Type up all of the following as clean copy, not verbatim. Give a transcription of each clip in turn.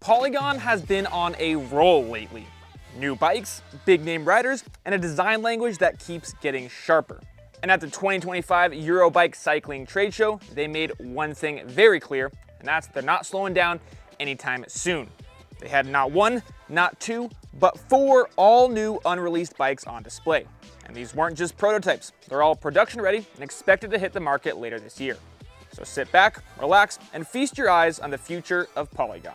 Polygon has been on a roll lately. New bikes, big name riders, and a design language that keeps getting sharper. And at the 2025 Eurobike cycling trade show, they made one thing very clear, and that's they're not slowing down anytime soon. They had not one, not two, but 4 all new unreleased bikes on display. And these weren't just prototypes, they're all production ready and expected to hit the market later this year. So sit back, relax, and feast your eyes on the future of Polygon.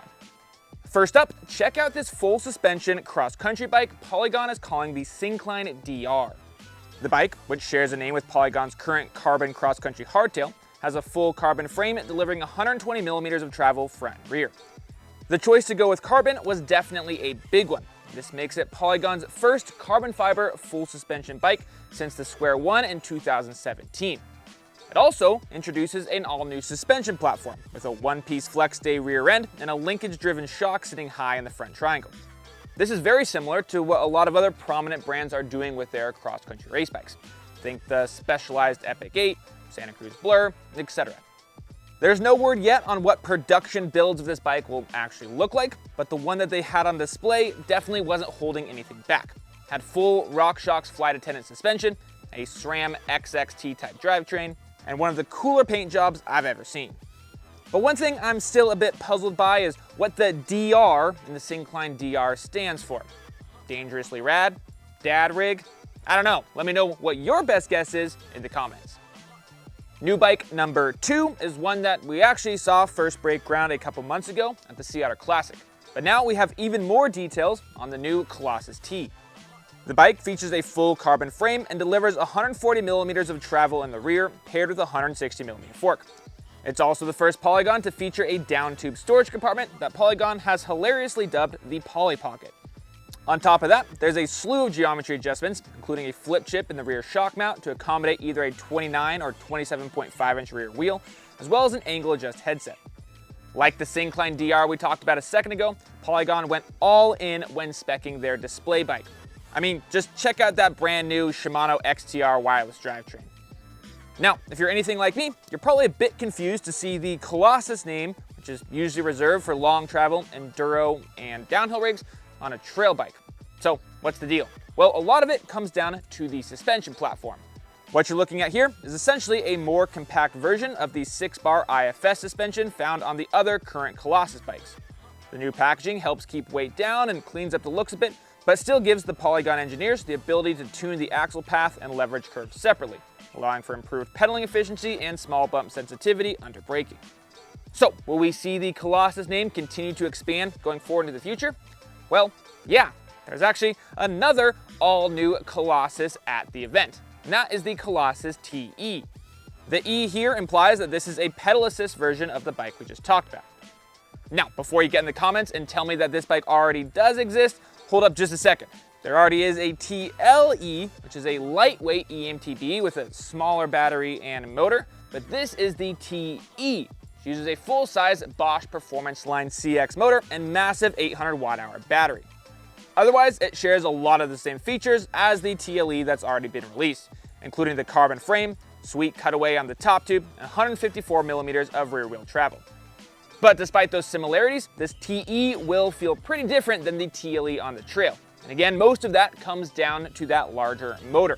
First up, check out this full suspension cross-country bike Polygon is calling the Sincline DR. The bike, which shares a name with Polygon's current carbon cross-country hardtail, has a full carbon frame delivering 120 millimeters of travel front and rear. The choice to go with carbon was definitely a big one. This makes it Polygon's first carbon fiber full suspension bike since the Square One in 2017. It also introduces an all-new suspension platform with a one-piece flex day rear end and a linkage-driven shock sitting high in the front triangle. This is very similar to what a lot of other prominent brands are doing with their cross-country race bikes. Think the Specialized Epic 8, Santa Cruz Blur, etc. There's no word yet on what production builds of this bike will actually look like, but the one that they had on display definitely wasn't holding anything back. Had full RockShox flight attendant suspension, a SRAM XXT type drivetrain, and one of the cooler paint jobs I've ever seen. But one thing I'm still a bit puzzled by is what the DR in the Sincline DR stands for. Dangerously rad? Dad rig? I don't know. Let me know what your best guess is in the comments. New bike number 2 is one that we actually saw first break ground a couple months ago at the Seattle Classic. But now we have even more details on the new Colossus T. The bike features a full carbon frame and delivers 140 millimeters of travel in the rear, paired with a 160 millimeter fork. It's also the first Polygon to feature a down tube storage compartment that Polygon has hilariously dubbed the Poly Pocket. On top of that, there's a slew of geometry adjustments, including a flip chip in the rear shock mount to accommodate either a 29 or 27.5 inch rear wheel, as well as an angle adjust headset. Like the Sincline DR we talked about a second ago, Polygon went all in when speccing their display bike. I mean, just check out that brand new Shimano XTR wireless drivetrain. Now, if you're anything like me, you're probably a bit confused to see the Colossus name, which is usually reserved for long travel, enduro, and downhill rigs, on a trail bike. So, what's the deal? Well, a lot of it comes down to the suspension platform. What you're looking at here is essentially a more compact version of the 6-bar IFS suspension found on the other current Colossus bikes. The new packaging helps keep weight down and cleans up the looks a bit, but still gives the Polygon engineers the ability to tune the axle path and leverage curves separately, allowing for improved pedaling efficiency and small bump sensitivity under braking. So, will we see the Colossus name continue to expand going forward into the future? Well, yeah, there's actually another all-new Colossus at the event, and that is the Colossus TE. The E here implies that this is a pedal assist version of the bike we just talked about. Now, before you get in the comments and tell me that this bike already does exist, hold up just a second. There already is a TLE, which is a lightweight EMTB with a smaller battery and motor, but this is the TE, which uses a full-size Bosch Performance Line CX motor and massive 800 watt-hour battery. Otherwise, it shares a lot of the same features as the TLE that's already been released, including the carbon frame, sweet cutaway on the top tube, and 154 millimeters of rear wheel travel. But despite those similarities, this TE will feel pretty different than the TLE on the trail. And again, most of that comes down to that larger motor.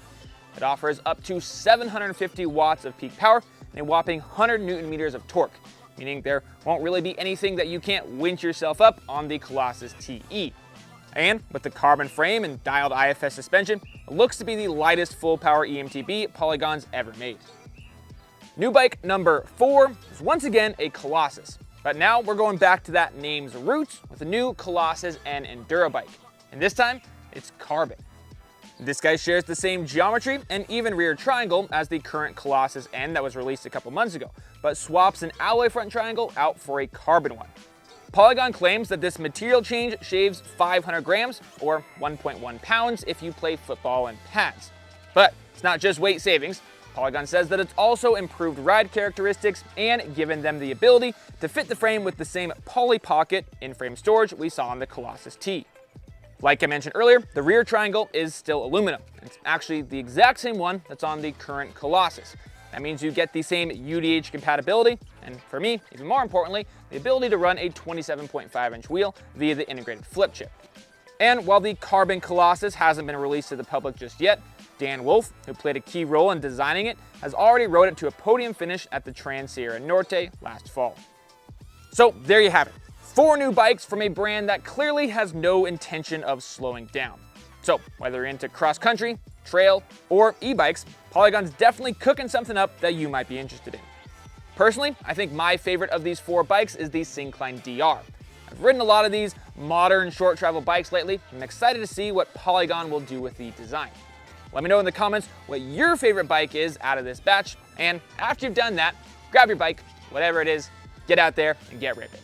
It offers up to 750 watts of peak power and a whopping 100 newton meters of torque, meaning there won't really be anything that you can't winch yourself up on the Colossus TE. And with the carbon frame and dialed IFS suspension, it looks to be the lightest full power EMTB Polygon's ever made. New bike number 4 is once again a Colossus. But now we're going back to that name's roots with a new Colossus N enduro bike. And this time, it's carbon. This guy shares the same geometry and even rear triangle as the current Colossus N that was released a couple months ago, but swaps an alloy front triangle out for a carbon one. Polygon claims that this material change shaves 500 grams, or 1.1 pounds if you play football in pads. But it's not just weight savings. Polygon says that it's also improved ride characteristics and given them the ability to fit the frame with the same Poly Pocket in-frame storage we saw on the Colossus T. Like I mentioned earlier, the rear triangle is still aluminum. It's actually the exact same one that's on the current Colossus. That means you get the same UDH compatibility, and for me, even more importantly, the ability to run a 27.5-inch wheel via the integrated flip chip. And while the carbon Colossus hasn't been released to the public just yet, Dan Wolf, who played a key role in designing it, has already rode it to a podium finish at the Trans Sierra Norte last fall. So there you have it, 4 new bikes from a brand that clearly has no intention of slowing down. So whether you're into cross-country, trail, or e-bikes, Polygon's definitely cooking something up that you might be interested in. Personally, I think my favorite of these 4 bikes is the Sincline DR. I've ridden a lot of these modern short travel bikes lately, and I'm excited to see what Polygon will do with the design. Let me know in the comments what your favorite bike is out of this batch, and after you've done that, grab your bike, whatever it is, get out there and get ripping.